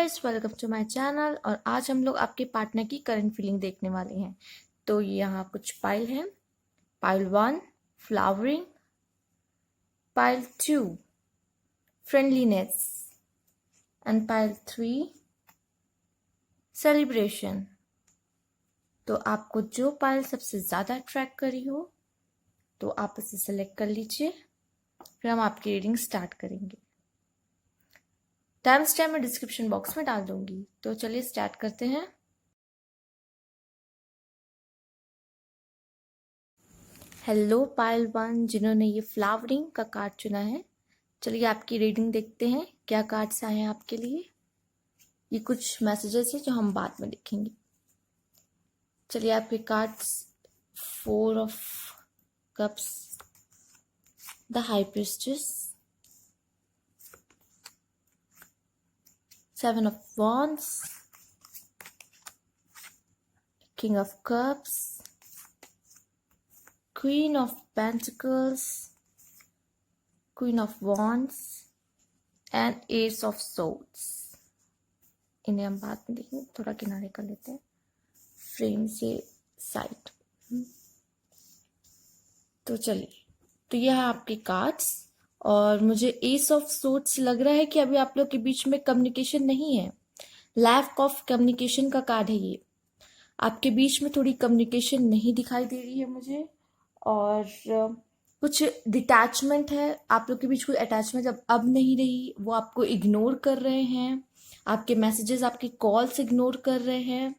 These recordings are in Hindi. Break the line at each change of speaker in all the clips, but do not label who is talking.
Viewers, welcome to my channel. और आज हम लोग आपके पार्टनर की करंट फीलिंग देखने वाले हैं। तो यहाँ कुछ पाइल हैं। Pile 1 flowering, pile 2 friendliness and pile 3 celebration. तो आपको जो पाइल सबसे ज़्यादा अट्रैक्ट करी हो तो आप इसे सेलेक्ट कर लीजिए, फिर हम आपकी रीडिंग स्टार्ट करेंगे। टाइम स्टैम्प मैं डिस्क्रिप्शन बॉक्स में डाल दूंगी। तो चलिए स्टार्ट करते हैं। हेलो पाइल 1 जिन्होंने ये फ्लावरिंग का कार्ड चुना है, चलिए आपकी रीडिंग देखते हैं क्या कार्ड्स आए हैं आपके लिए। ये कुछ मैसेजेस हैं जो हम बाद में लिखेंगे। चलिए आपके cards 4 of cups, the high priestess, 7 of wands, king of cups, queen of pentacles, queen of wands and S of swords. इन्हें हम बाद में देखेंगे, थोड़ा किनारे कर लेते हैं फ्रेम से साइड। तो चलिए, तो यह आपके कार्ड्स। और मुझे एस ऑफ सोर्ड्स लग रहा है कि अभी आप लोग के बीच में कम्युनिकेशन नहीं है। लैक ऑफ कम्युनिकेशन का कार्ड है ये। आपके बीच में थोड़ी कम्युनिकेशन नहीं दिखाई दे रही है मुझे, और कुछ डिटैचमेंट है। आप लोग के बीच कोई अटैचमेंट अब नहीं रही। वो आपको इग्नोर कर रहे हैं, आपके मैसेजेस, आपके कॉल्स इग्नोर कर रहे हैं,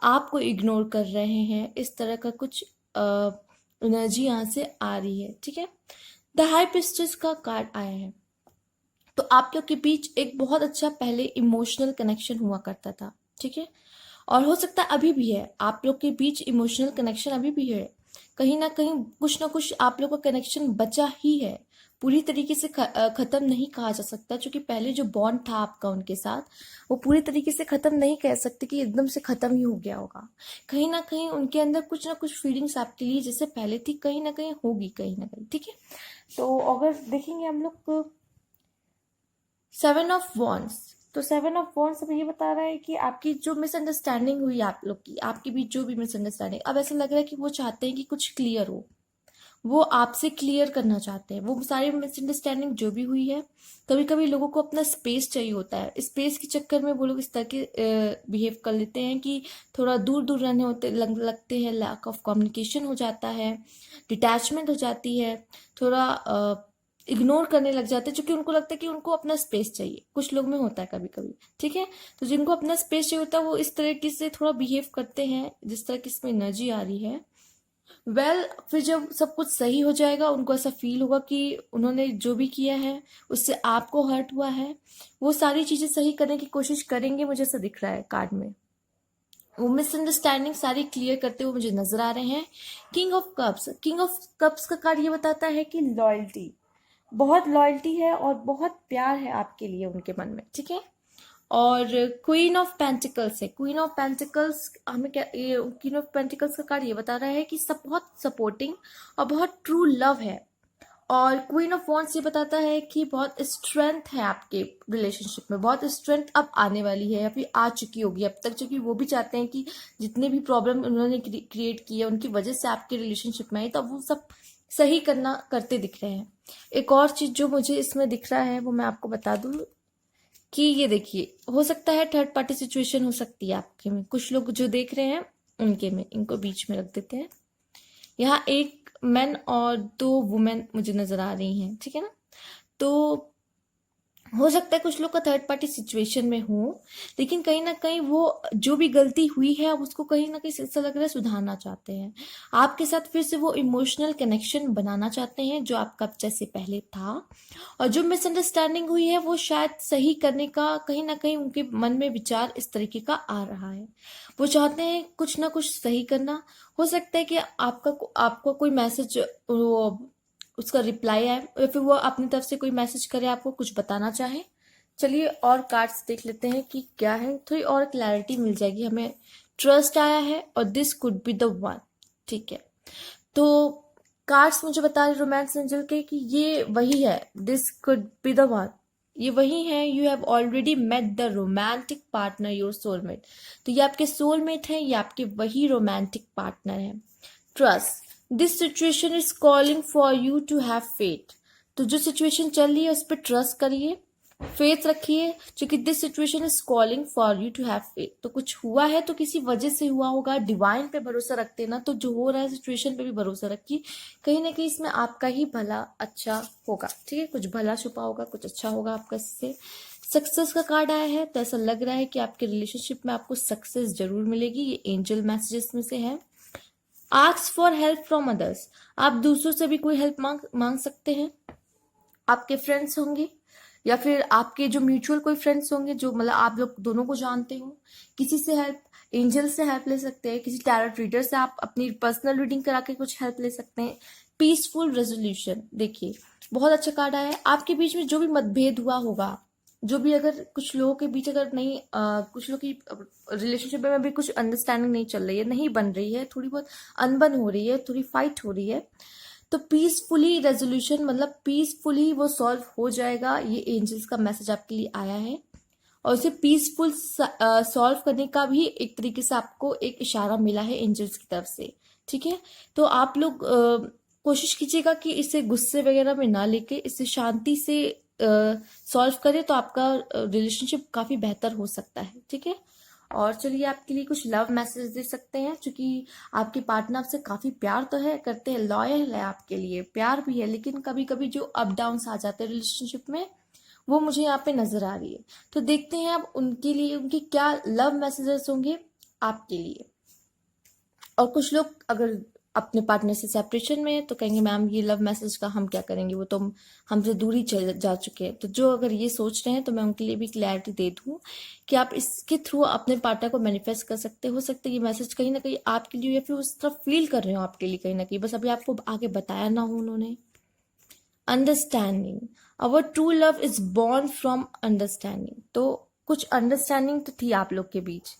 आपको इग्नोर कर रहे हैं। इस तरह का कुछ एनर्जी यहाँ से आ रही है। ठीक है, द हाई प्रीस्टेस का कार्ड आया है। तो आप लोग के बीच एक बहुत अच्छा पहले इमोशनल कनेक्शन हुआ करता था। ठीक है, और हो सकता है अभी भी है। आप लोग के बीच इमोशनल कनेक्शन अभी भी है। कहीं ना कुछ आप लोग का कनेक्शन बचा ही है। पूरी तरीके से खत्म नहीं कहा जा सकता, क्योंकि पहले जो बॉन्ड था आपका उनके साथ, वो पूरी तरीके से खत्म नहीं कह सकते कि एकदम से खत्म ही हो गया होगा। कहीं ना कहीं उनके अंदर कुछ ना कुछ फीलिंग्स आपके लिए जैसे पहले थी, कहीं ना कहीं होगी, कहीं ना कहीं। ठीक है, तो अगर देखेंगे हम लोग 7 ऑफ वॉन्ड्स, तो 7 ऑफ वॉन्ड्स अब ये बता रहा है कि आपकी जो मिसअंडरस्टैंडिंग हुई आप लोग की, आपके बीच जो भी मिसअंडरस्टैंडिंग, अब ऐसा लग रहा है कि वो चाहते हैं कि कुछ क्लियर हो। वो आपसे क्लियर करना चाहते हैं वो सारी मिसअंडरस्टैंडिंग जो भी हुई है। कभी कभी लोगों को अपना स्पेस चाहिए होता है। स्पेस के चक्कर में वो लोग इस तरह के बिहेव कर लेते हैं कि थोड़ा दूर दूर रहने लगते हैं। लैक ऑफ कम्युनिकेशन हो जाता है, डिटैचमेंट हो जाती है, थोड़ा इग्नोर करने लग जाते हैं, क्योंकि उनको लगता है कि उनको अपना स्पेस चाहिए। कुछ लोग में होता है कभी कभी। ठीक है, तो जिनको अपना स्पेस चाहिए होता है वो इस तरीके से थोड़ा बिहेव करते हैं जिस तरह की इसमें एनर्जी आ रही है। फिर जब सब कुछ सही हो जाएगा, उनको ऐसा फील होगा कि उन्होंने जो भी किया है उससे आपको हर्ट हुआ है। वो सारी चीजें सही करने की कोशिश करेंगे, मुझे ऐसा दिख रहा है कार्ड में। वो मिसअंडरस्टैंडिंग सारी क्लियर करते हुए मुझे नजर आ रहे हैं। King of cups, king of cups का कार्ड ये बताता है कि लॉयल्टी, बहुत लॉयल्टी है और बहुत प्यार है आपके लिए उनके मन में। ठीक है, और क्वीन ऑफ पेंटिकल्स है। क्वीन ऑफ पेंटिकल्स हमें क्या, ये क्वीन ऑफ पेंटिकल्स का कार्ड ये बता रहा है कि सब बहुत सपोर्टिंग और बहुत ट्रू लव है। और क्वीन ऑफ वॉन्ड्स ये बताता है कि बहुत स्ट्रेंथ है आपके रिलेशनशिप में, बहुत स्ट्रेंथ अब आने वाली है या फिर आ चुकी होगी अब तक, क्योंकि वो भी चाहते हैं कि जितने भी प्रॉब्लम उन्होंने क्रिएट किए उनकी वजह से आपके रिलेशनशिप में आई, तो वो सब सही करते दिख रहे हैं। एक और चीज जो मुझे इसमें दिख रहा है वो मैं आपको बता दूं कि ये देखिए, हो सकता है थर्ड पार्टी सिचुएशन हो सकती है आपके में। कुछ लोग जो देख रहे हैं उनके में, इनको बीच में रख देते हैं। यहाँ एक मैन और 2 वुमेन मुझे नजर आ रही हैं। ठीक है ना, तो हो सकता है कुछ लोग का थर्ड पार्टी सिचुएशन में हो, लेकिन कहीं ना कहीं वो जो भी गलती हुई है अब उसको कहीं ना कहीं ऐसा लग रहा है सुधारना चाहते हैं। आपके साथ फिर से वो इमोशनल कनेक्शन बनाना चाहते हैं जो आपका जैसे पहले था। और जो मिसअंडरस्टैंडिंग हुई है वो शायद सही करने का कहीं ना कहीं उनके मन में विचार इस तरीके का आ रहा है। वो चाहते हैं कुछ ना कुछ सही करना। हो सकता है कि आपका कोई मैसेज, वो उसका रिप्लाई आए, या फिर वो अपनी तरफ से कोई मैसेज करे, आपको कुछ बताना चाहे। चलिए और कार्ड्स देख लेते हैं कि क्या है, थोड़ी और क्लैरिटी मिल जाएगी हमें। ट्रस्ट आया है और this could be the one. ठीक है, तो कार्ड्स मुझे बता रहे रोमांस एंजल के कि ये वही है, this could be the one. ये वही है, you have already met the romantic partner your soulmate. तो ये आपके सोलमेट है, ये आपके वही रोमांटिक पार्टनर है। Trust, this situation is calling for you to have faith. तो जो सिचुएशन चल रही है उस पर ट्रस्ट करिए, फेथ रखिए, क्योंकि this situation is calling for you to have faith. तो कुछ हुआ है तो किसी वजह से हुआ होगा, डिवाइन पे भरोसा रखते हैं ना, तो जो हो रहा है सिचुएशन पे भी भरोसा रखिए, कहीं ना कहीं इसमें आपका ही भला अच्छा होगा। ठीक है, कुछ भला छुपा होगा, कुछ अच्छा होगा आपका इससे। सक्सेस का कार्ड आया है, तो ऐसा लग रहा है कि आपके रिलेशनशिप में आपको सक्सेस जरूर मिलेगी, ये एंजल मैसेजेस में से है। Ask for help from others, आप दूसरों से भी कोई हेल्प मांग सकते हैं। आपके फ्रेंड्स होंगे या फिर आपके जो म्यूचुअल कोई फ्रेंड्स होंगे, जो मतलब आप लोग दोनों को जानते हो, किसी से हेल्प, एंजल से हेल्प ले सकते हैं, किसी टैरोट रीडर से आप अपनी पर्सनल रीडिंग करा के कुछ हेल्प ले सकते हैं। पीसफुल रेजोल्यूशन, देखिए बहुत अच्छा कार्ड आया है। आपके बीच में जो भी मतभेद हुआ होगा, जो भी अगर कुछ लोगों के बीच अगर नहीं कुछ लोग की रिलेशनशिप में भी कुछ अंडरस्टैंडिंग नहीं चल रही है, नहीं बन रही है, थोड़ी बहुत अनबन हो रही है, थोड़ी फाइट हो रही है, तो पीसफुली रेजोल्यूशन मतलब पीसफुली वो सॉल्व हो जाएगा। ये एंजल्स का मैसेज आपके लिए आया है, और उसे पीसफुल सॉल्व करने का भी एक तरीके से आपको एक इशारा मिला है एंजल्स की तरफ से। ठीक है, तो आप लोग कोशिश कीजिएगा कि इसे गुस्से वगैरह में ना लेके इसे शांति से सॉल्व करें, तो आपका रिलेशनशिप काफी बेहतर हो सकता है। ठीक है, और चलिए आपके लिए कुछ लव मैसेज दे सकते हैं, क्योंकि आपके पार्टनर आपसे काफी प्यार तो है करते हैं, लॉयल है आपके लिए, प्यार भी है, लेकिन कभी कभी जो अप डाउन्स आ जाते हैं रिलेशनशिप में, वो मुझे यहाँ पे नजर आ रही है। तो देखते हैं अब उनके लिए उनके क्या लव मैसेजेस होंगे आपके लिए। और कुछ लोग अगर अपने पार्टनर से सेपरेशन में है तो कहेंगे मैम ये लव मैसेज का हम क्या करेंगे, वो तो हमसे दूरी चल जा चुके हैं। तो जो अगर ये सोच रहे हैं तो मैं उनके लिए भी क्लैरिटी दे दूं कि आप इसके थ्रू अपने पार्टनर को मैनिफेस्ट कर सकते हो सकता है ये मैसेज कहीं ना कहीं आपके लिए, या फिर उस तरफ फील कर रहे हो आपके लिए कहीं ना कहीं, बस अभी आपको आगे बताया ना हो उन्होंने। Understanding, our true love is born from understanding. तो कुछ अंडरस्टैंडिंग तो थी आप लोग के बीच,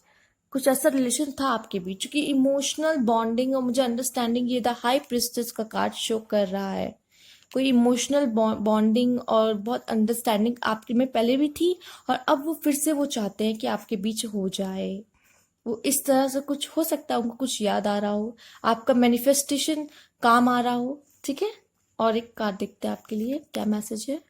कुछ ऐसा रिलेशन था आपके बीच, क्योंकि इमोशनल बॉन्डिंग और मुझे अंडरस्टैंडिंग, ये द हाई प्रिस्टेस का कार्ड शो कर रहा है। कोई इमोशनल बॉन्डिंग और बहुत अंडरस्टैंडिंग आपके में पहले भी थी, और अब वो फिर से वो चाहते हैं कि आपके बीच हो जाए। वो इस तरह से कुछ हो सकता है, उनको कुछ याद आ रहा हो, आपका मैनिफेस्टेशन काम आ रहा हो। ठीक है, और एक कार्ड देखते हैं आपके लिए क्या मैसेज है।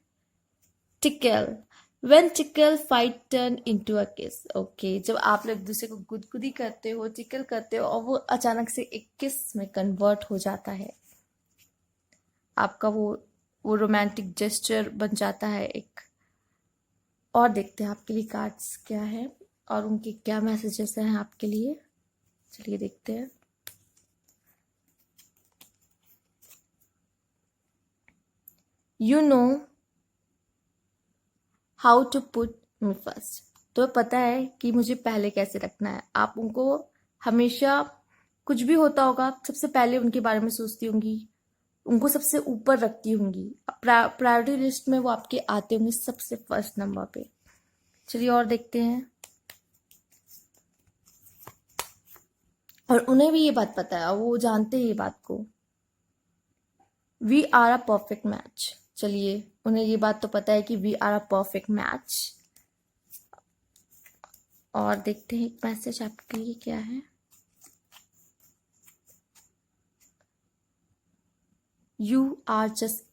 Tackle, when tackle fight turn into a किस। ओके, जब आप लोग दूसरे को गुदगुदी करते हो, टिकल करते हो, और वो अचानक से एक किस में कन्वर्ट हो जाता है, आपका वो रोमांटिक जेस्चर बन जाता है एक। और देखते हैं आपके लिए कार्ड्स क्या है और उनके क्या मैसेजेस हैं आपके लिए। चलिए देखते हैं। You know how to put me first, तो पता है कि मुझे पहले कैसे रखना है। आप उनको हमेशा कुछ भी होता होगा सबसे पहले उनके बारे में सोचती होंगी, उनको सबसे ऊपर रखती होंगी, प्रायोरिटी लिस्ट में वो आपके आते होंगे सबसे फर्स्ट नंबर पे। चलिए और देखते हैं, और उन्हें भी ये बात पता है, वो जानते हैं ये बात को। We are a perfect match, चलिए उन्हें ये बात तो पता है कि we are a perfect match. और देखते हैं एक मैसेज आपके लिए क्या है। You are just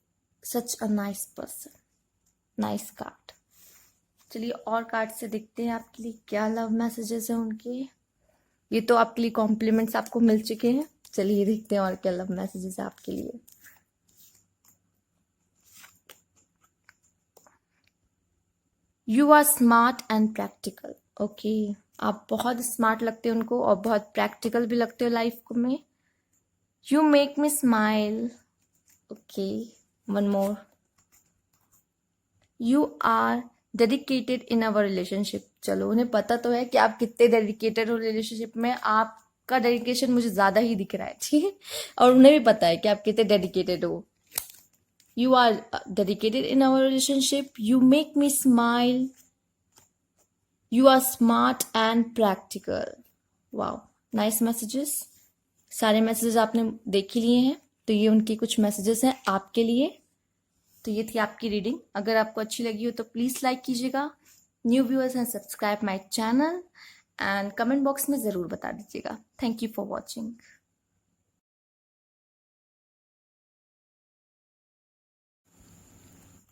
such a nice person, nice card. चलिए और कार्ड से देखते हैं आपके लिए क्या लव मैसेजेस हैं उनके। ये तो आपके लिए कॉम्प्लीमेंट्स आपको मिल चुके हैं, चलिए देखते हैं और क्या लव मैसेजेस है आपके लिए। You are smart and practical. Okay, आप बहुत स्मार्ट लगते हो उनको और बहुत प्रैक्टिकल भी लगते हो लाइफ में। You make me smile. Okay, one more, you are dedicated in our relationship. चलो उन्हें पता तो है कि आप कितने डेडिकेटेड हो रिलेशनशिप में, आपका डेडिकेशन मुझे ज्यादा ही दिख रहा है। ठीक है, और उन्हें भी पता है कि आप कितने डेडिकेटेड हो। You are dedicated in our relationship, you make me smile, you are smart and practical. Wow, nice messages. सारे मैसेजेस आपने देख ही लिए हैं, तो ये उनके कुछ मैसेजेस हैं आपके लिए। तो ये थी आपकी रीडिंग। अगर आपको अच्छी लगी हो तो प्लीज़ लाइक कीजिएगा, न्यू व्यूअर्स हैं subscribe my channel, and comment box में ज़रूर बता दीजिएगा। Thank you for watching.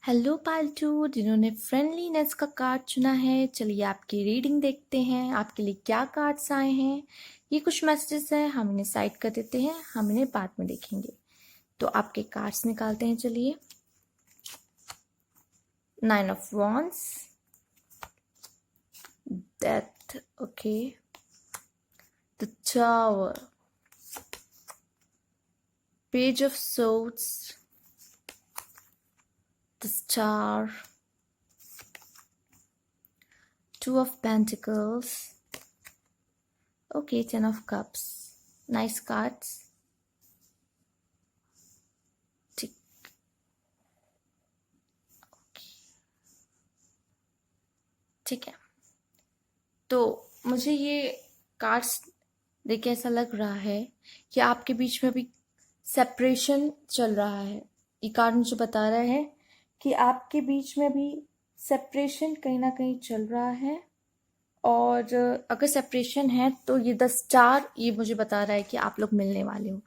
Hello पालतू, जिन्होंने फ्रेंडलीनेस का कार्ड चुना है, चलिए आपकी रीडिंग देखते हैं आपके लिए क्या कार्ड्स आए हैं। ये कुछ मैसेजेस हैं, हम इन्हें साइड कर देते हैं, हम इन्हें बाद में देखेंगे। तो आपके कार्ड्स निकालते हैं, चलिए। 9 of Wands, Death, okay, the Tower, Page of Swords, the Star, 2 of Pentacles, okay, 10 of Cups, nice cards. ठीक है, तो मुझे ये कार्ड्स देख के ऐसा लग रहा है कि आपके बीच में अभी सेपरेशन चल रहा है। ये कार्ड मुझे बता रहा है कि आपके बीच में भी सेपरेशन कहीं ना कहीं चल रहा है, और अगर सेपरेशन है तो ये 10 स्टार ये मुझे बता रहा है कि आप लोग मिलने वाले हो।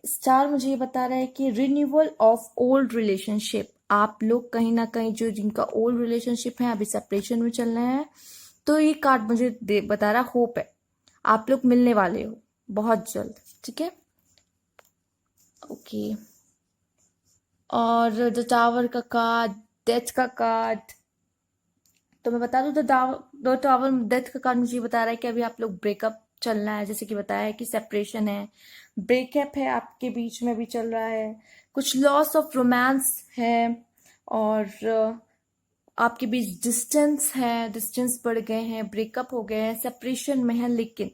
स्टार मुझे ये बता रहा है कि रिन्यूअल ऑफ ओल्ड रिलेशनशिप। आप लोग कहीं ना कहीं जो जिनका ओल्ड रिलेशनशिप है अभी सेपरेशन में चल रहे हैं, तो ये कार्ड मुझे बता रहा होप है, आप लोग मिलने वाले हो बहुत जल्द। ठीक है, ओके। और द टावर का कार्ड, डेथ का कार्ड, तो मैं बता दूं द टावर डेथ का कार्ड मुझे बता रहा है कि अभी आप लोग ब्रेकअप चल रहा है, जैसे कि बताया है कि सेपरेशन है, ब्रेकअप है, आपके बीच में भी चल रहा है, कुछ लॉस ऑफ रोमांस है, और आपके बीच डिस्टेंस है, डिस्टेंस बढ़ गए हैं, ब्रेकअप हो गए हैं, सेपरेशन में है लेकिन।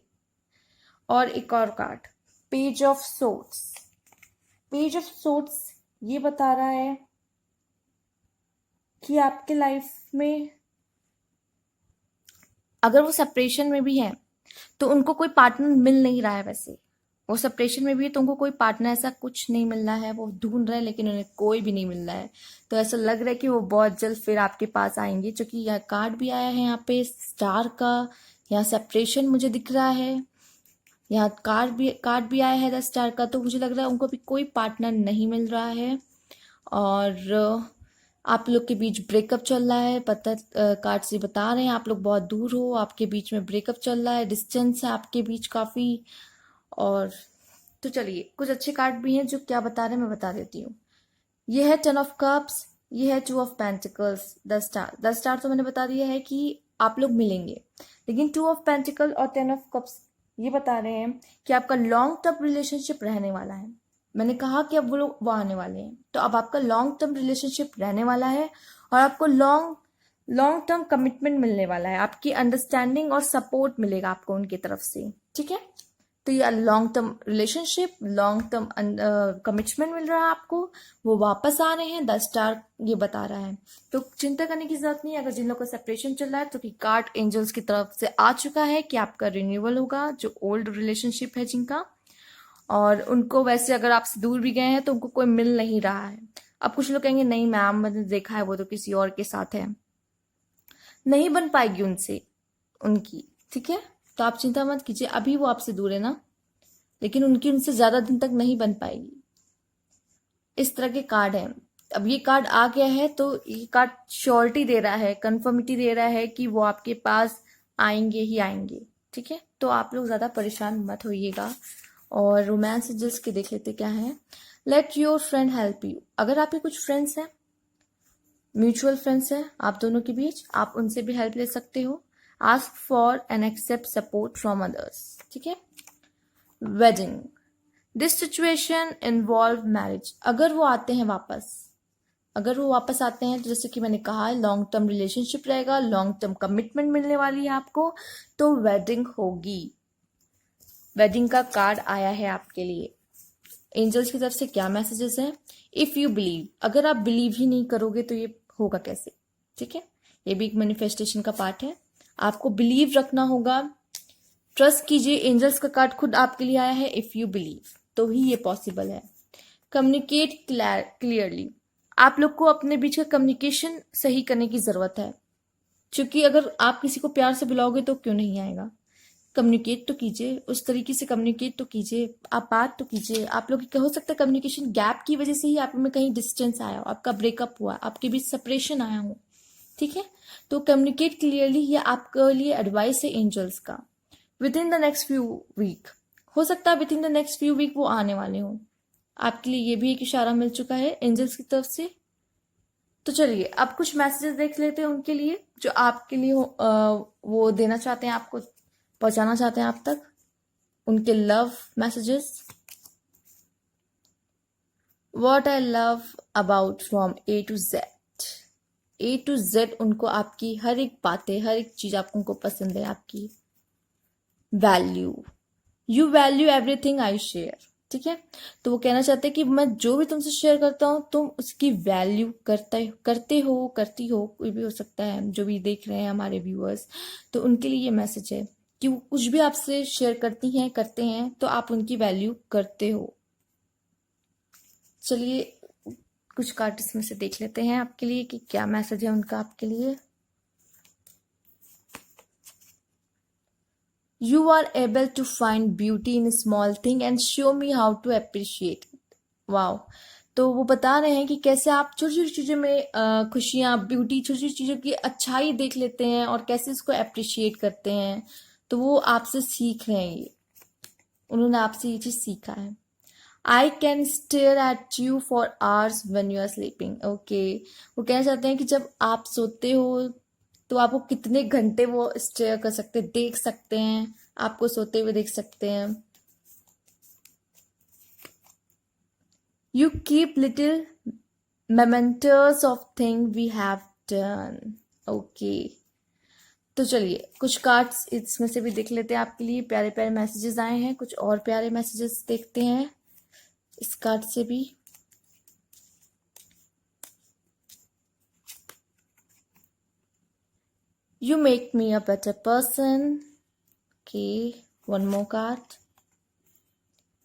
और एक और card, page of swords. Page of swords ये बता रहा है कि आपके लाइफ में अगर वो सेपरेशन में भी है तो उनको कोई पार्टनर मिल नहीं रहा है। वैसे वो सेपरेशन में भी है तो उनको कोई पार्टनर ऐसा कुछ नहीं मिल रहा है, वो ढूंढ रहे हैं लेकिन उन्हें कोई भी नहीं मिल रहा है। तो ऐसा लग रहा है कि वो बहुत जल्द फिर आपके पास आएंगे, क्योंकि यह कार्ड भी आया है यहाँ पे स्टार का, यहाँ सेपरेशन मुझे दिख रहा है, यहाँ कार्ड भी आया है 10 स्टार का। तो मुझे लग रहा है उनको भी कोई पार्टनर नहीं मिल रहा है, और आप लोग के बीच ब्रेकअप चल रहा है। पता कार्ड से बता रहे हैं आप लोग बहुत दूर हो, आपके बीच में ब्रेकअप चल रहा है, डिस्टेंस है आपके बीच काफ़ी। और तो चलिए कुछ अच्छे कार्ड भी हैं जो क्या बता रहे हैं मैं बता देती हूँ। ये है 10 ऑफ कप्स, ये है 2 ऑफ पेंटिकल्स, 10 स्टार तो मैंने बता दिया है कि आप लोग मिलेंगे, लेकिन 2 ऑफ पेंटिकल और 10 ऑफ कप्स ये बता रहे हैं कि आपका लॉन्ग टर्म रिलेशनशिप रहने वाला है। मैंने कहा कि अब वो लोग वो आने वाले हैं, तो अब आपका लॉन्ग टर्म रिलेशनशिप रहने वाला है, और आपको लॉन्ग लॉन्ग टर्म कमिटमेंट मिलने वाला है, आपकी अंडरस्टैंडिंग और सपोर्ट मिलेगा आपको उनकी तरफ से। ठीक है, तो ये long term relationship, long term commitment मिल रहा है आपको, वो वापस आ रहे हैं, 10 स्टार ये बता रहा है। तो चिंता करने की जरूरत नहीं है अगर जिन लोगों का सेपरेशन चल रहा है, तो कि कार्ड एंजल्स की तरफ से आ चुका है कि आपका रिन्यूअल होगा, जो ओल्ड रिलेशनशिप है जिनका। और उनको वैसे अगर आपसे दूर भी गए हैं तो उनको कोई मिल नहीं रहा है। अब कुछ लोग कहेंगे नहीं मैम मैंने देखा है वो तो किसी और के साथ है, नहीं बन पाएगी उनसे उनकी। ठीक है, तो आप चिंता मत कीजिए, अभी वो आपसे दूर है ना, लेकिन उनकी उनसे ज्यादा दिन तक नहीं बन पाएगी। इस तरह के कार्ड हैं। अब ये कार्ड आ गया है तो ये कार्ड श्योरिटी दे रहा है, कंफर्मिटी दे रहा है कि वो आपके पास आएंगे ही आएंगे। ठीक है, तो आप लोग ज्यादा परेशान मत होइएगा। और रोमांस एंजल्स के देख लेते क्या है। Let your friend help you. अगर आपके कुछ फ्रेंड्स हैं, म्यूचुअल फ्रेंड्स हैं आप दोनों के बीच, आप उनसे भी हेल्प ले सकते हो। Ask for and accept support from others. ठीक है, wedding, this situation involve marriage. अगर वो आते हैं वापस, अगर वो वापस आते हैं तो जैसे कि मैंने कहा लॉन्ग टर्म रिलेशनशिप रहेगा, लॉन्ग टर्म कमिटमेंट मिलने वाली है आपको, तो वेडिंग होगी। वेडिंग का कार्ड आया है आपके लिए। एंजल्स की तरफ से क्या मैसेजेस हैं? इफ यू बिलीव, अगर आप बिलीव ही नहीं करोगे तो ये होगा कैसे? ठीक है, ये भी एक मैनिफेस्टेशन का पार्ट है, आपको बिलीव रखना होगा, ट्रस्ट कीजिए। एंजल्स का कार्ड खुद आपके लिए आया है, इफ यू बिलीव, तो ही ये पॉसिबल है। कम्युनिकेट क्लियरली, आप लोग को अपने बीच का कम्युनिकेशन सही करने की ज़रूरत है, क्योंकि अगर आप किसी को प्यार से बुलाओगे तो क्यों नहीं आएगा। कम्युनिकेट तो कीजिए, उस तरीके से कम्युनिकेट तो कीजिए, आप बात तो कीजिए। आप लोग हो सकता है कम्युनिकेशन गैप की वजह से ही आप में कहीं डिस्टेंस आया हो, आपका ब्रेकअप हुआ, आपके बीच सेपरेशन आया हो, ठीक है। तो कम्युनिकेट क्लियरली, ये आपके लिए एडवाइस है एंजल्स का। Within the next few week, हो सकता है within the next few week वो आने वाले हों। आपके लिए ये भी एक इशारा मिल चुका है एंजल्स की तरफ से। तो चलिए अब कुछ मैसेजेस देख लेते हैं उनके लिए, जो आपके लिए वो देना चाहते हैं, आपको पहुंचाना चाहते हैं आप तक, उनके love messages. What I love about from A to Z उनको आपकी हर एक बातें, हर एक चीज आपको उनको पसंद है, आपकी value, you value everything I share, ठीक है। तो वो कहना चाहते हैं कि मैं जो भी तुमसे शेयर करता हूँ तुम उसकी वैल्यू करते हो, करती हो, कोई भी हो सकता है जो भी देख रहे हैं हमारे व्यूअर्स। तो उनके लिए ये मैसेज है कि वो कुछ भी आपसे शेयर करती हैं, करते हैं, तो आप उनकी वैल्यू करते हो। चलिए कुछ कार्ड इसमें से देख लेते हैं आपके लिए कि क्या मैसेज है उनका आपके लिए। You are able to find beauty in small thing and show me how to appreciate it. Wow. तो वो बता रहे हैं कि कैसे आप छोटी छोटी चीज़ों में खुशियाँ, ब्यूटी, छोटी छोटी चीज़ों की अच्छाई देख लेते हैं और कैसे इसको अप्रिशिएट करते हैं। तो वो आपसे सीख रहे हैं, ये उन्होंने आपसे ये चीज़ सीखा है। I can stare at you for hours when you are sleeping. Okay, वो कहना चाहते हैं कि जब आप सोते हो तो आपको कितने घंटे वो स्टेयर कर सकते, देख सकते हैं, आपको सोते हुए देख सकते हैं। You keep little mementos of thing we have done. Okay, तो चलिए कुछ कार्ड्स इसमें से भी देख लेते हैं आपके लिए। प्यारे प्यारे मैसेजेस आए हैं, कुछ और प्यारे मैसेजेस देखते हैं इस कार्ड से भी। You make me a better person. Okay, one more card.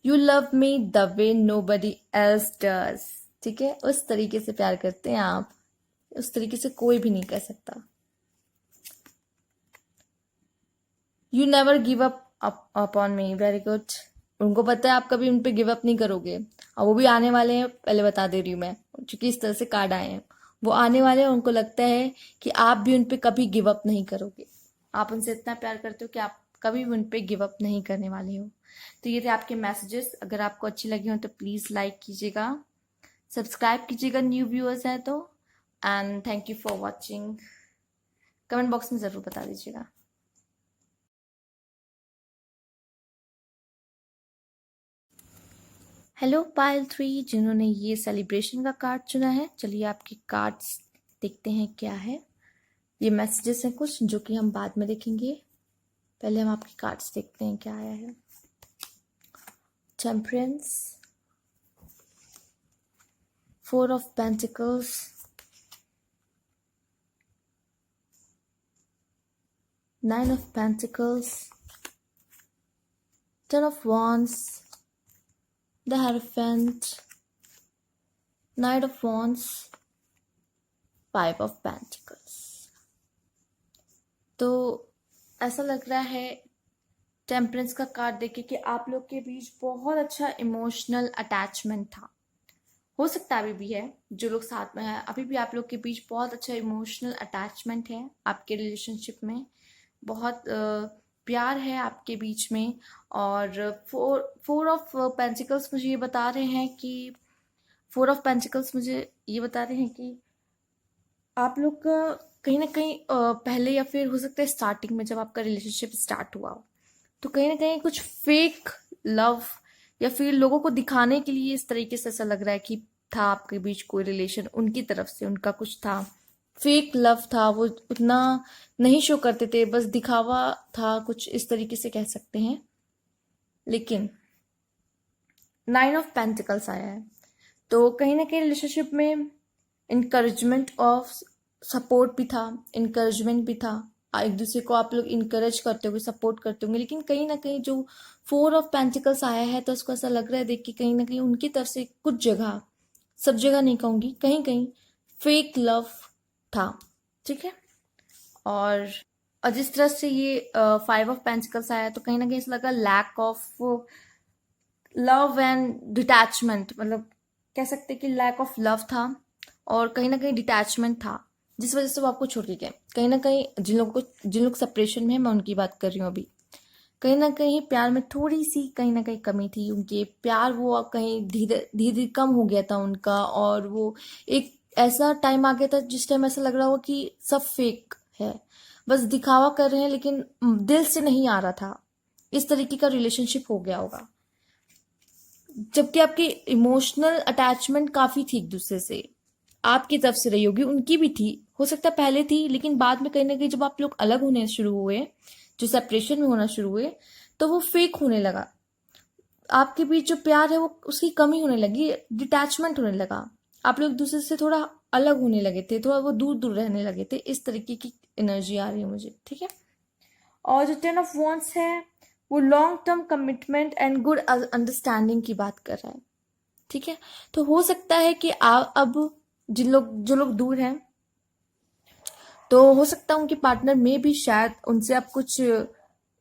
You love me the way nobody else does. ठीक है, उस तरीके से प्यार करते हैं आप, उस तरीके से कोई भी नहीं कर सकता। You never give up upon me. Very good. उनको पता है आप कभी उन पे गिव अप नहीं करोगे, और वो भी आने वाले हैं, पहले बता दे रही हूँ मैं, क्योंकि इस तरह से कार्ड आए हैं। वो आने वाले हैं, उनको लगता है कि आप भी उन पे कभी गिव अप नहीं करोगे। आप उनसे इतना प्यार करते हो कि आप कभी भी उन पे गिव अप नहीं करने वाले हो। तो ये थे आपके मैसेजेस। अगर आपको अच्छी लगी हो तो प्लीज़ लाइक कीजिएगा, सब्सक्राइब कीजिएगा न्यू व्यूअर्स हैं तो, and thank you for watching. Comment box में ज़रूर बता दीजिएगा। हेलो पायल 3, जिन्होंने ये सेलिब्रेशन का कार्ड चुना है। चलिए आपके कार्ड्स देखते हैं क्या है। ये मैसेजेस हैं कुछ जो कि हम बाद में देखेंगे, पहले हम आपके कार्ड्स देखते हैं क्या आया है। Temperance, 4 of Pentacles, Nine of Pentacles, 10 of Wands, the Hierophant, Knight of Wands, 5 of Pentacles। तो ऐसा लग रहा है टेम्परेंस का कार्ड देखे कि आप लोग के बीच बहुत अच्छा इमोशनल अटैचमेंट था। हो सकता है अभी भी है, जो लोग साथ में हैं अभी भी आप लोग के बीच बहुत अच्छा इमोशनल अटैचमेंट है। आपके रिलेशनशिप में बहुत प्यार है आपके बीच में। और फोर ऑफ पेंटिकल्स मुझे ये बता रहे हैं कि आप लोग का कहीं ना कहीं पहले, या फिर हो सकता है स्टार्टिंग में जब आपका रिलेशनशिप स्टार्ट हुआ हो, तो कहीं ना कहीं कुछ फेक लव, या फिर लोगों को दिखाने के लिए इस तरीके से ऐसा लग रहा है कि था आपके बीच कोई रिलेशन, उनकी तरफ से उनका कुछ था, फेक लव था, वो उतना नहीं शो करते थे, बस दिखावा था, कुछ इस तरीके से कह सकते हैं। लेकिन 9 ऑफ पेंटिकल्स आया है, तो कहीं ना कहीं रिलेशनशिप में इनकरेजमेंट ऑफ सपोर्ट भी था, इनकरेजमेंट भी था। एक दूसरे को आप लोग इनकरेज करते होंगे, सपोर्ट करते होंगे। लेकिन कहीं ना कहीं जो 4 ऑफ पेंटिकल्स आया है, तो उसको ऐसा लग रहा है देख के कहीं ना कहीं उनकी तरफ से कुछ जगह सब जगह नहीं कहूँगी, कहीं कहीं फेक लव था, ठीक है। और जिस तरह से ये 5 ऑफ पेंटिकल्स आया तो कहीं ना कहीं ऐसा लगा lack of love and detachment, मतलब कह सकते हैं कि लैक ऑफ लव था और कहीं ना कहीं डिटैचमेंट था, जिस वजह से वो आपको छोड़ के गए। कहीं ना कहीं जिन लोग सेपरेशन में है, मैं उनकी बात कर रही हूँ अभी, कहीं ना कहीं प्यार में थोड़ी सी कहीं ना कहीं कमी थी उनके, प्यार वो कहीं धीरे धीरे कम हो गया था उनका, और वो एक ऐसा टाइम आ गया था जिस टाइम ऐसा लग रहा हो कि सब फेक है, बस दिखावा कर रहे हैं लेकिन दिल से नहीं आ रहा था, इस तरीके का रिलेशनशिप हो गया होगा। जबकि आपकी इमोशनल अटैचमेंट काफी थी एक दूसरे से, आपकी तरफ से रही होगी, उनकी भी थी, हो सकता है पहले थी, लेकिन बाद में कहीं ना कहीं जब आप लोग अलग होने शुरू हुए, जो सेपरेशन में होना शुरू हुए, तो वो फेक होने लगा। आपके बीच जो प्यार है वो उसकी कमी होने लगी, डिटैचमेंट होने लगा, आप लोग एक दूसरे से थोड़ा अलग होने लगे थे, थोड़ा वो दूर दूर रहने लगे थे, इस तरीके की एनर्जी आ रही है मुझे, ठीक है। और जो 10 ऑफ वॉन्ड्स है वो long term commitment and good understanding की बात कर रहा है, ठीक है। तो हो सकता है कि अब जो लोग दूर हैं, तो हो सकता है उनके पार्टनर में भी शायद उनसे आप कुछ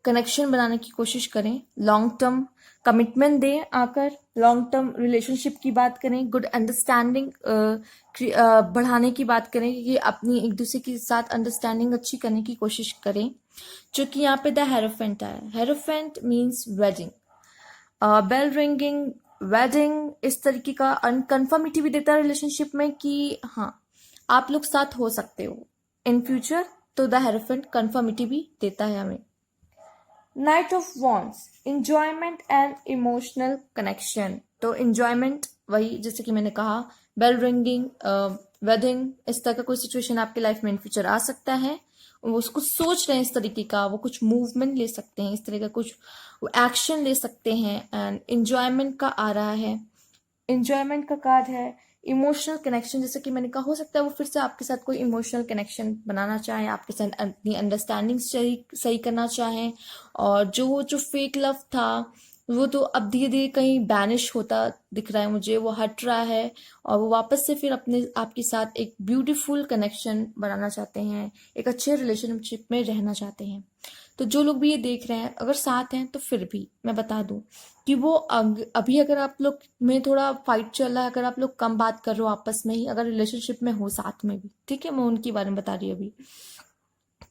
कनेक्शन बनाने की कोशिश करें, लॉन्ग टर्म कमिटमेंट दें, आकर लॉन्ग टर्म रिलेशनशिप की बात करें, गुड अंडरस्टैंडिंग बढ़ाने की बात करें, कि अपनी एक दूसरे के साथ अंडरस्टैंडिंग अच्छी करने की कोशिश करें। जो कि यहाँ पे द हेरोफेंट आया, hierophant means wedding, bell ringing, wedding, इस तरीके का अनकन्फर्मिटी भी देता है रिलेशनशिप में कि हाँ आप लोग साथ हो सकते हो इन फ्यूचर, तो द हेरोफेंट कन्फर्मिटी भी देता है हमें। Night of wands, enjoyment and emotional connection, तो इंजॉयमेंट वही जैसे कि मैंने कहा, बेल रिंगिंग, वेडिंग, इस तरह का कोई सिचुएशन आपके लाइफ में इन फ्यूचर आ सकता है, वो कुछ सोच रहे हैं इस तरीके का, वो कुछ मूवमेंट ले सकते हैं, इस तरह का कुछ एक्शन ले सकते हैं, एंड इंजॉयमेंट का आ रहा है, इंजॉयमेंट का कार्ड है। इमोशनल कनेक्शन, जैसे कि मैंने कहा, हो सकता है वो फिर से आपके साथ कोई इमोशनल कनेक्शन बनाना चाहें, आपके साथ अपनी अंडरस्टैंडिंग सही करना चाहें, और जो फेक लव था वो तो अब धीरे धीरे कहीं बैनिश होता दिख रहा है मुझे, वो हट रहा है, और वो वापस से फिर अपने आपके साथ एक ब्यूटीफुल कनेक्शन बनाना चाहते हैं, एक अच्छे रिलेशनशिप में रहना चाहते हैं। तो जो लोग भी ये देख रहे हैं, अगर साथ हैं तो फिर भी मैं बता दूं कि वो अभी अगर आप लोग में थोड़ा फाइट चल रहा है, अगर आप लोग कम बात कर रहे हो आपस में ही, अगर रिलेशनशिप में हो साथ में भी, ठीक है, मैं उनके बारे में बता रही हूँ अभी,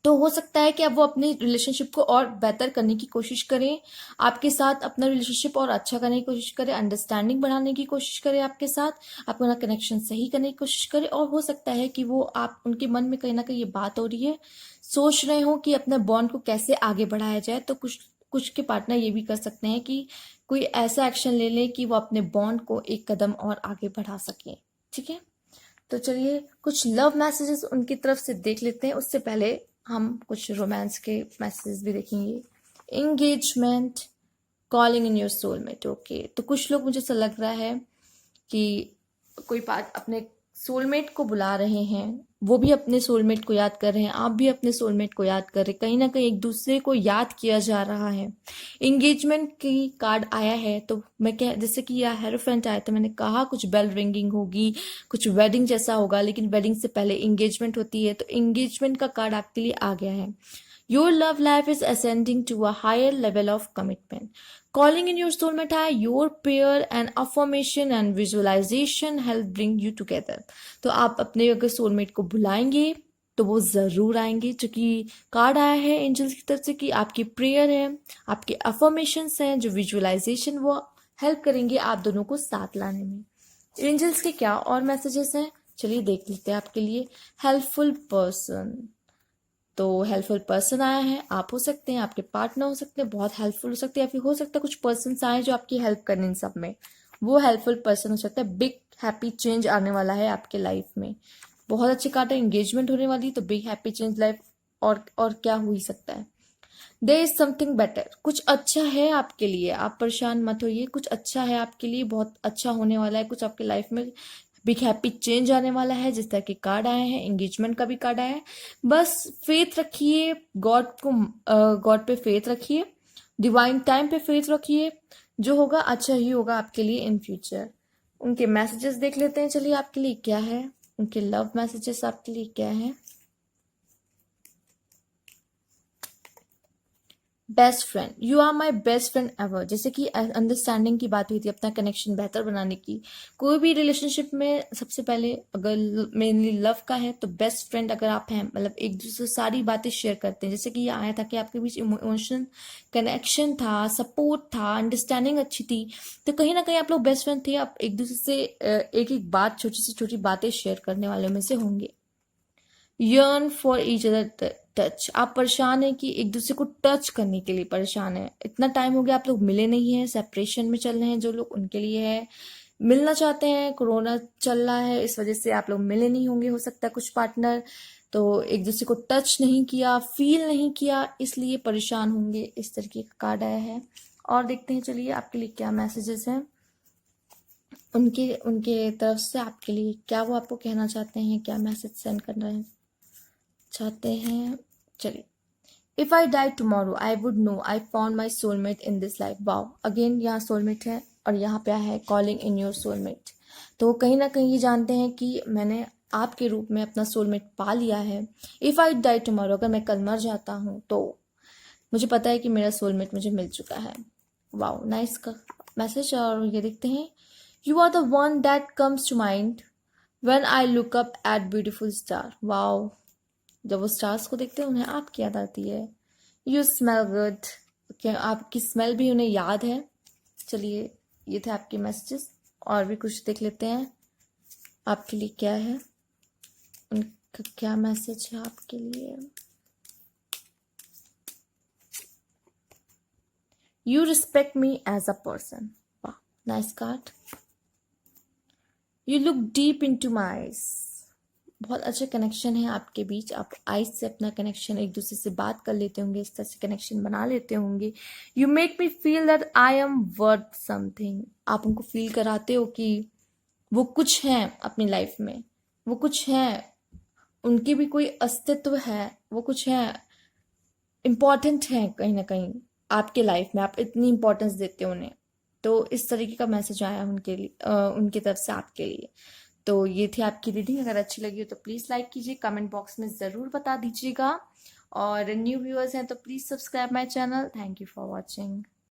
तो हो सकता है कि अब वो अपनी रिलेशनशिप को और बेहतर करने की कोशिश करें, आपके साथ अपना रिलेशनशिप और अच्छा करने की कोशिश करें, अंडरस्टैंडिंग बढ़ाने की कोशिश करें आपके साथ, अपना कनेक्शन सही करने की कोशिश करें, और हो सकता है कि वो आप उनके मन में कहीं ना कहीं ये बात हो रही है, सोच रहे हो कि अपने बॉन्ड को कैसे आगे बढ़ाया जाए, तो कुछ कुछ के पार्टनर ये भी कर सकते हैं कि कोई ऐसा एक्शन ले ले कि वो अपने बॉन्ड को एक कदम और आगे बढ़ा सके, ठीक है। तो चलिए कुछ लव मैसेजेस उनकी तरफ से देख लेते हैं, उससे पहले हम कुछ रोमांस के मैसेजेस भी देखेंगे। Engagement, calling in your soulmate, okay, तो कुछ लोग मुझे ऐसा लग रहा है कि कोई बात अपने सोलमेट को बुला रहे हैं, वो भी अपने सोलमेट को याद कर रहे हैं, आप भी अपने सोलमेट को याद कर रहे हैं, कहीं ना कहीं एक दूसरे को याद किया जा रहा है। एंगेजमेंट की कार्ड आया है, तो मैं क्या, जैसे कि यह हेरोफेंट आया था, मैंने कहा कुछ बेल रिंगिंग होगी, कुछ वेडिंग जैसा होगा, लेकिन वेडिंग से पहले एंगेजमेंट होती है, तो एंगेजमेंट का कार्ड आपके लिए आ गया है। Your love life is ascending to a higher level of commitment. Calling in your soulmate है, your prayer and affirmation and visualization help bring you together. तो आप अपने अगर सोलमेट को बुलाएंगे तो वो जरूर आएंगे, क्योंकि कार्ड आया है एंजल्स की तरफ से कि आपकी प्रेयर है, आपके अफर्मेशंस हैं, जो विजुअलाइजेशन, वो हेल्प करेंगे आप दोनों को साथ लाने में। एंजल्स के क्या और मैसेजेस हैं, चलिए देख लेते हैं आपके लिए। हेल्पफुल पर्सन, तो हेल्पफुल पर्सन आया है, आप हो सकते हैं, आपके पार्टनर हो सकते हैं, बहुत हेल्पफुल हो सकते हैं, या फिर हो सकता है कुछ पर्सन आए जो आपकी हेल्प करने इन सब में, वो हेल्पफुल पर्सन हो सकता है। बिग हैप्पी चेंज आने वाला है आपके लाइफ में, बहुत अच्छी कार्ड है, एंगेजमेंट होने वाली, तो बिग हैप्पी चेंज लाइफ, और क्या हो ही सकता है। देयर इज समथिंग बेटर, कुछ अच्छा है आपके लिए, आप परेशान मत होइए, कुछ अच्छा है आपके लिए, बहुत अच्छा होने वाला है कुछ आपके लाइफ में, बिग हैप्पी चेंज आने वाला है, जिस तरह के कार्ड आए हैं, एंगेजमेंट का भी कार्ड आया है। बस फेथ रखिए, गॉड पे फेथ रखिए, डिवाइन टाइम पे फेथ रखिए, जो होगा अच्छा ही होगा आपके लिए इन फ्यूचर। उनके मैसेजेस देख लेते हैं, चलिए आपके लिए क्या है, उनके लव मैसेजेस आपके लिए क्या है। Best friend, you are my best friend ever, जैसे कि अंडरस्टैंडिंग की बात हुई थी, अपना कनेक्शन बेहतर बनाने की। कोई भी रिलेशनशिप में सबसे पहले अगर मेनली लव का है तो बेस्ट फ्रेंड अगर आप हैं, मतलब एक दूसरे से सारी बातें शेयर करते हैं, जैसे कि ये आया था कि आपके बीच इमोशनल कनेक्शन था, सपोर्ट था, अंडरस्टैंडिंग अच्छी थी, तो कहीं ना कहीं आप लोग बेस्ट फ्रेंड थे। आप एक दूसरे से एक एक बात, छोटी से छोटी बातें शेयर करने वालों में से होंगे। Yearn for each other touch, आप परेशान हैं कि एक दूसरे को टच करने के लिए परेशान है। इतना टाइम हो गया आप लोग मिले नहीं हैं, सेपरेशन में चल रहे हैं जो लोग, उनके लिए है। मिलना चाहते हैं, कोरोना चल रहा है, इस वजह से आप लोग मिले नहीं होंगे, हो सकता है कुछ पार्टनर तो एक दूसरे को टच नहीं किया, फील नहीं किया, इसलिए परेशान होंगे। इस तरीके का कार्ड आया है। और देखते हैं चलिए आपके लिए क्या मैसेजेस हैं, उनके उनके तरफ से आपके लिए क्या वो आपको कहना चाहते हैं, क्या मैसेज सेंड करना है चाहते हैं। चलिए, if I die tomorrow I would know I found my soulmate in this life. Wow, again यहाँ सोलमेट है और यहाँ पे है कॉलिंग इन योर सोलमेट। तो कहीं ना कहीं ये जानते हैं कि मैंने आपके रूप में अपना सोलमेट पा लिया है। इफ आई डाई टुमारो, अगर मैं कल मर जाता हूँ तो मुझे पता है कि मेरा सोलमेट मुझे मिल चुका है। वाओ, नाइस का मैसेज। और ये देखते हैं, you are the one that comes to mind when I look up at beautiful star. Wow, जब वो स्टार्स को देखते हैं उन्हें आपकी याद आती है। यू स्मेल गुड, क्या आपकी स्मेल भी उन्हें याद है। चलिए, ये थे आपके मैसेजेस। और भी कुछ देख लेते हैं आपके लिए क्या है, उनका क्या मैसेज है आपके लिए। You respect me as a person. वाह, nice card. You look deep into my eyes, बहुत अच्छे कनेक्शन है आपके बीच। आप आइज से अपना कनेक्शन, एक दूसरे से बात कर लेते होंगे, इस तरह से कनेक्शन बना लेते होंगे। You make me feel that I am worth something, आप उनको फील कराते हो कि वो कुछ है अपनी लाइफ में, वो कुछ है, उनकी भी कोई अस्तित्व है, वो कुछ है, इम्पॉर्टेंट है कहीं ना कहीं आपके लाइफ में, आप इतनी इंपॉर्टेंस देते हो उन्हें। तो इस तरीके का मैसेज आया उनके लिए, उनकी तरफ से आपके लिए। तो ये थी आपकी रीडिंग। अगर अच्छी लगी हो तो प्लीज़ लाइक कीजिए, कमेंट बॉक्स में ज़रूर बता दीजिएगा। और न्यू व्यूअर्स हैं तो please subscribe my channel. Thank you for watching.